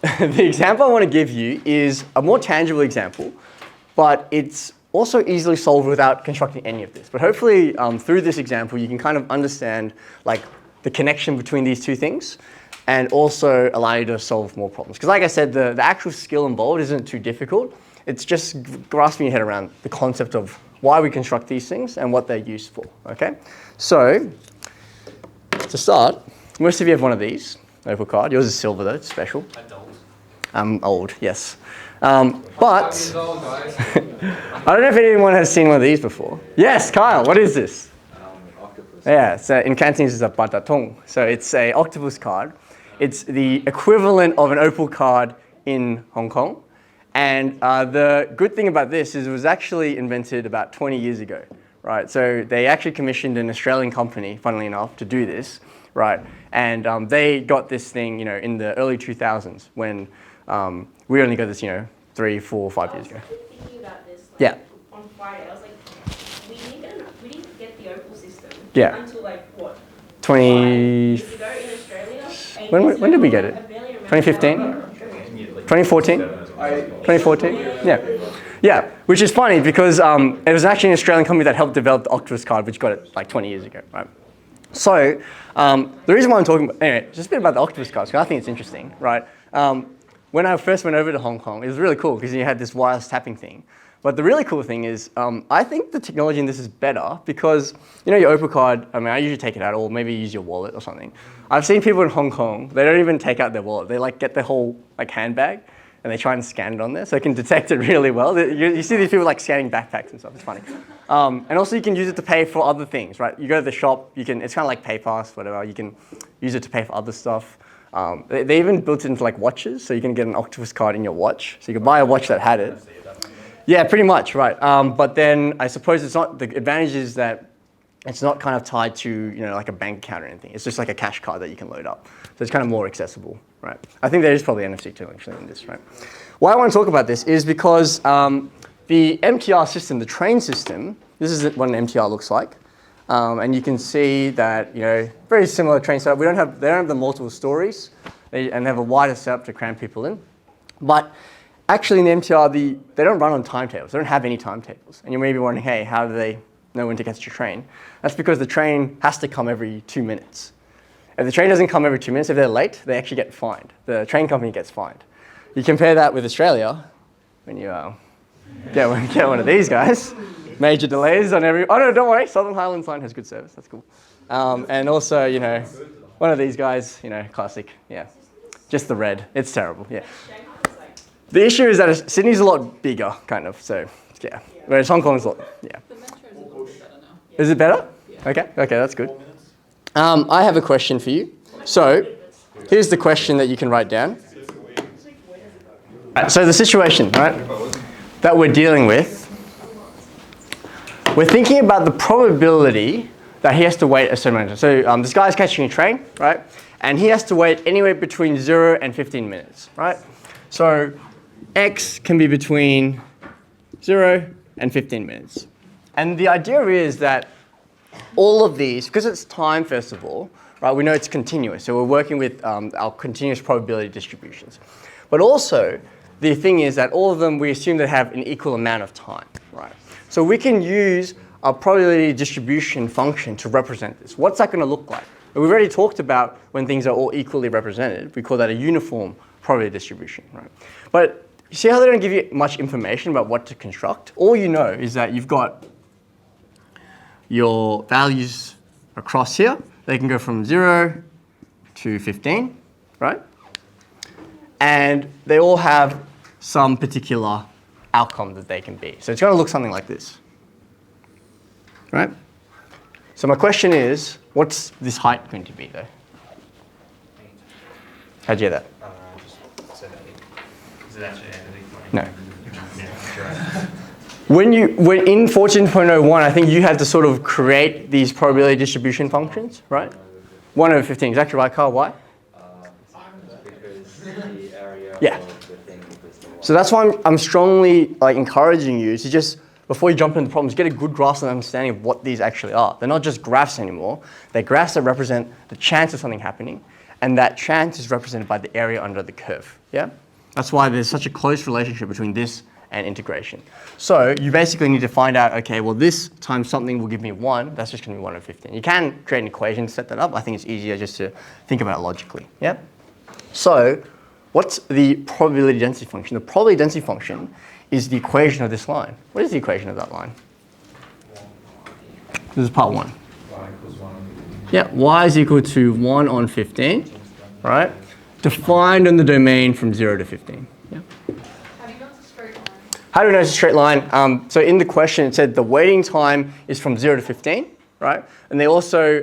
the example I want to give you is a more tangible example, but it's also easily solved without constructing any of this. But hopefully, through this example, you can kind of understand like the connection between these two things, and also allow you to solve more problems. Because like I said, the actual skill involved isn't too difficult. It's just grasping your head around the concept of why we construct these things and what they're used for, okay? So, to start, most of you have one of these, Opal card. Yours is silver though, it's special. I'm old, yes. But, I don't know if anyone has seen one of these before. Yes, Kyle, what is this? Octopus. Yeah, so in Cantonese it's a patatong. So it's a octopus card. It's the equivalent of an Opal card in Hong Kong. And the good thing about this is it was actually invented about 20 years ago, right? So they actually commissioned an Australian company, funnily enough, to do this, right? And they got this thing, in the early 2000s when we only got this, 3, 4, 5 years ago. I was thinking about this on Friday. I was like, we didn't get the Opal system until like what? 20. 5 years ago in Australia. When did we get it? 2015? 2014? 2014? Yeah, which is funny because it was actually an Australian company that helped develop the Octopus card, which got it like 20 years ago, right? So the reason why I'm talking about, anyway, just a bit about the Octopus cards, because I think it's interesting, right? When I first went over to Hong Kong, it was really cool because you had this wireless tapping thing. But the really cool thing is, I think the technology in this is better because, your Opal card, I usually take it out or maybe use your wallet or something. I've seen people in Hong Kong, they don't even take out their wallet. They get their whole handbag and they try and scan it on there so it can detect it really well. You see these people scanning backpacks and stuff, it's funny. And also you can use it to pay for other things, right? You go to the shop, it's kind of like PayPass, whatever. You can use it to pay for other stuff. They even built it into watches, so you can get an Octopus card in your watch. So you can buy a watch that had it. Yeah, pretty much, right. But then I suppose it's not, the advantage is that it's not kind of tied to, like a bank account or anything. It's just like a cash card that you can load up. So it's kind of more accessible, right? I think there is probably NFC too, actually, in this, right? Why I want to talk about this is because the MTR system, the train system, this is what an MTR looks like. And you can see that, very similar train setup. They don't have the multiple stories, and they have a wider setup to cram people in. But actually in the MTR, they don't run on timetables. They don't have any timetables. And you may be wondering, hey, how do they know when to catch your train? That's because the train has to come every 2 minutes. If the train doesn't come every 2 minutes, if they're late, they actually get fined. The train company gets fined. You compare that with Australia, when you get one of these guys, major delays on every... Oh, no, don't worry. Southern Highlands Line has good service. That's cool. And also, one of these guys, classic. Yeah. Just the red. It's terrible. Yeah. The issue is that Sydney's a lot bigger, kind of. So, yeah. Whereas Hong Kong's a lot... Yeah. The metro is a little bit better now. Is it better? Yeah. Okay, that's good. I have a question for you. So, here's the question that you can write down. Right, so the situation, right, that we're dealing with, we're thinking about the probability that he has to wait a certain amount of time. So this guy's catching a train, right? And he has to wait anywhere between 0 and 15 minutes, right? So X can be between 0 and 15 minutes. And the idea is that all of these, because it's time, first of all, right, we know it's continuous. So we're working with our continuous probability distributions. But also, the thing is that all of them, we assume they have an equal amount of time, right? So we can use a probability distribution function to represent this. What's that going to look like? We've already talked about when things are all equally represented. We call that a uniform probability distribution, right? But you see how they don't give you much information about what to construct? All you know is that you've got your values across here. They can go from 0 to 15, right? And they all have some particular outcome that they can be. So it's going to look something like this, right? So my question is, what's this height going to be, though? How'd you hear that? Just say that. Is it actually anything? No. When in 14.01, I think you had to sort of create these probability distribution functions, right? 1 over 15, exactly right, Carl. Why? Because the area Yeah. of the thing is the So that's why I'm strongly encouraging you to just, before you jump into the problems, get a good grasp and understanding of what these actually are. They're not just graphs anymore. They're graphs that represent the chance of something happening and that chance is represented by the area under the curve. Yeah? That's why there's such a close relationship between this and integration. So you basically need to find out, okay, well this times something will give me 1, that's just going to be 1 over 15. You can create an equation to set that up. I think it's easier just to think about it logically. Yeah? So what's the probability density function? The probability density function is the equation of this line. What is the equation of that line? This is part 1. Yeah, y is equal to 1 on 15, right? Defined in the domain from 0 to 15. Yeah. How do you know it's a straight line? How do we know it's a straight line? So in the question, it said the waiting time is from 0 to 15, right? And they also,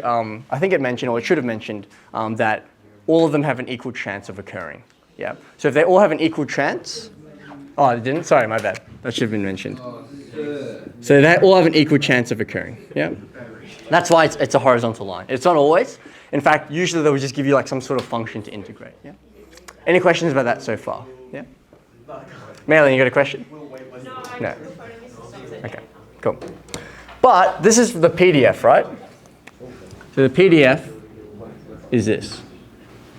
I think it mentioned, or it should have mentioned, that all of them have an equal chance of occurring. Yeah. So if they all have an equal chance, oh, they didn't? Sorry, my bad. That should have been mentioned. So they all have an equal chance of occurring. Yeah. That's why it's a horizontal line. It's not always. In fact, usually they will just give you like some sort of function to integrate. Yeah. Any questions about that so far? Yeah. Maylin, you got a question? No. Okay. Cool. But this is the PDF, right? So the PDF is this.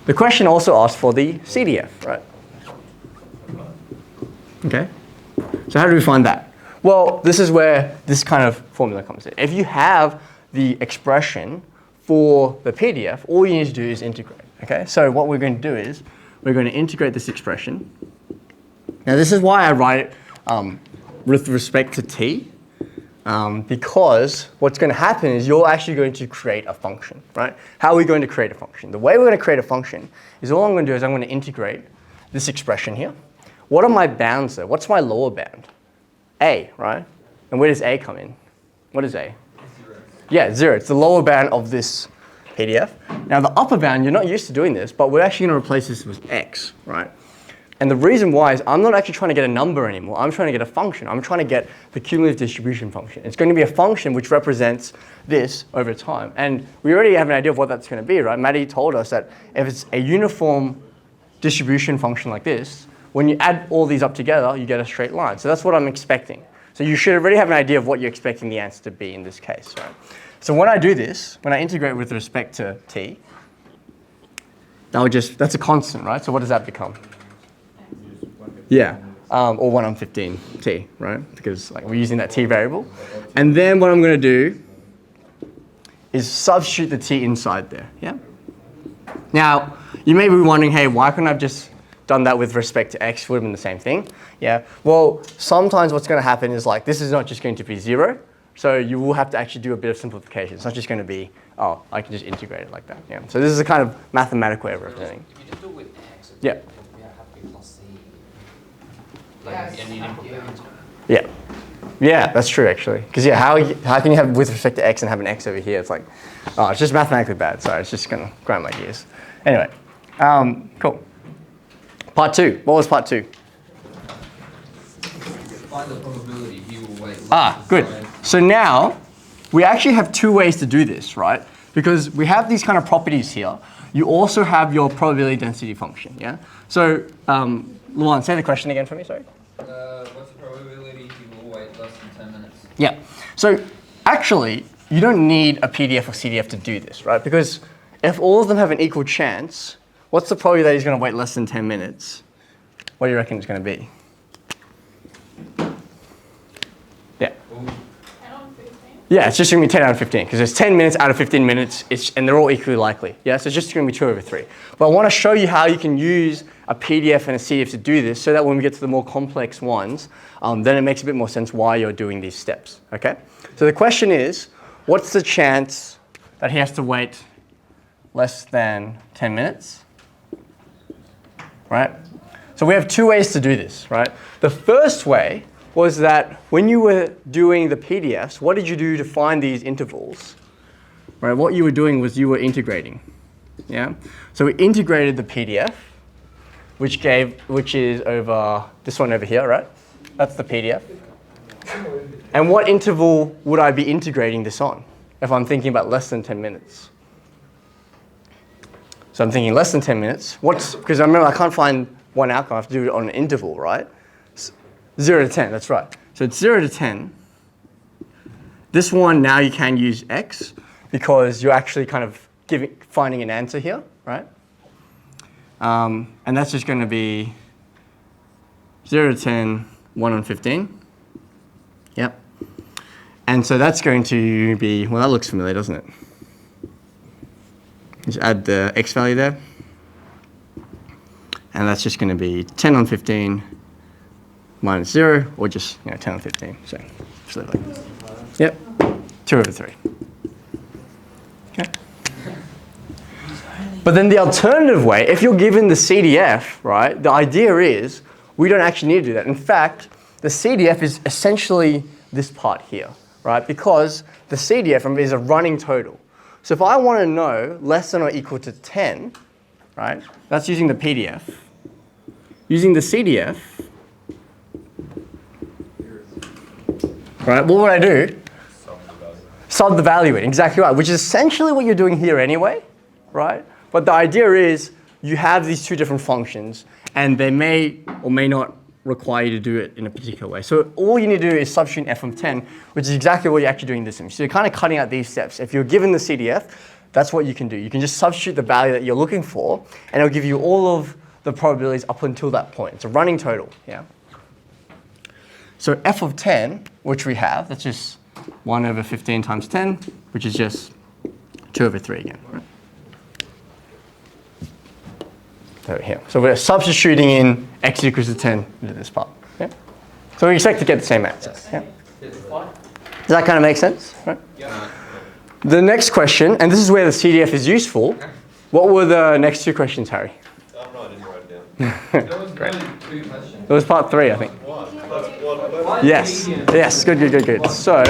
The question also asks for the CDF, right? Okay. So how do we find that? Well, this is where this kind of formula comes in. If you have the expression for the PDF, all you need to do is integrate. Okay. So what we're going to do is we're going to integrate this expression. Now this is why I write it with respect to t, because what's going to happen is you're actually going to create a function, right? How are we going to create a function? The way we're going to create a function is all I'm going to do is I'm going to integrate this expression here. What are my bounds there? What's my lower bound? A, right? And where does A come in? What is A? 0. Yeah, 0. It's the lower bound of this PDF. Now the upper bound, you're not used to doing this, but we're actually going to replace this with x, right? And the reason why is I'm not actually trying to get a number anymore. I'm trying to get a function. I'm trying to get the cumulative distribution function. It's going to be a function which represents this over time. And we already have an idea of what that's going to be, right? Maddie told us that if it's a uniform distribution function like this, when you add all these up together, you get a straight line. So that's what I'm expecting. So you should already have an idea of what you're expecting the answer to be in this case, right? So when I do this, when I integrate with respect to t, that's a constant, right? So what does that become? Yeah, or 1 on 15 t, right? Because like we're using that t variable. And then what I'm going to do is substitute the t inside there, yeah? Now, you may be wondering, hey, why couldn't I have just done that with respect to x? Would have been the same thing, yeah? Well, sometimes what's going to happen is like, this is not just going to be 0. So you will have to actually do a bit of simplification. It's not just going to be, oh, I can just integrate it like that, yeah? So this is a kind of mathematical way of representing. If you just do it with x, Yeah. we have to be plus c. Yes. And you input values. Yeah. Yeah, that's true actually. Because yeah, how can you have with respect to x and have an x over here? It's like, oh, it's just mathematically bad. Sorry, it's just going to grind my gears. Anyway, cool. Part 2. What was part 2? Find the probability he will wait. Good. So now we actually have 2 ways to do this, right? Because we have these kind of properties here. You also have your probability density function, yeah? So, Luan, say the question again for me, sorry. What's the probability he will wait less than 10 minutes? Yeah. So actually, you don't need a PDF or CDF to do this, right? Because if all of them have an equal chance, what's the probability that he's going to wait less than 10 minutes? What do you reckon it's going to be? Yeah. 10 on 15? Yeah, it's just going to be 10 out of 15 because there's 10 minutes out of 15 minutes and they're all equally likely. Yeah, so it's just going to be 2 over 3. But I want to show you how you can use a PDF and a CDF to do this so that when we get to the more complex ones, then it makes a bit more sense why you're doing these steps, okay? So the question is, what's the chance that he has to wait less than 10 minutes, right? So we have 2 ways to do this, right? The first way was that when you were doing the PDFs, what did you do to find these intervals? Right, what you were doing was you were integrating, yeah? So we integrated the PDF, which is over this one over here, right? That's the PDF. And what interval would I be integrating this on if I'm thinking about less than 10 minutes? So I'm thinking less than 10 minutes. Because I remember I can't find one outcome, I have to do it on an interval, right? 0 to 10, that's right. So it's 0 to 10. This one, now you can use x because you're actually kind of finding an answer here, right? And that's just going to be 0 to 10, 1 on 15. Yep. And so that's going to be, well, that looks familiar, doesn't it? Just add the x value there. And that's just going to be 10 on 15 minus 0, or just 10 on 15. So just leave it like this. Yep, 2 over 3. Okay. But then the alternative way, if you're given the CDF, right, the idea is we don't actually need to do that. In fact, the CDF is essentially this part here, right? Because the CDF is a running total. So if I want to know less than or equal to 10, right, that's using the PDF. Using the CDF, right, what would I do? Sub the value in, exactly right, which is essentially what you're doing here anyway, right? But the idea is you have these two different functions, and they may or may not require you to do it in a particular way. So all you need to do is substitute f of 10, which is exactly what you're actually doing in this image. So you're kind of cutting out these steps. If you're given the CDF, that's what you can do. You can just substitute the value that you're looking for, and it'll give you all of the probabilities up until that point. It's a running total, yeah? So f of 10, which we have, that's just 1 over 15 times 10, which is just 2 over 3 again, right? Over here. So we're substituting in x equals to 10 into this part. Yeah? So we expect to get the same answer. Yeah? Does that kind of make sense? Right? Yeah. The next question, and this is where the CDF is useful. What were the next two questions, Harry? No, I didn't write it down. There was Great. only 2 questions. It was part 3, I think. What? Yes. Yes. Good. So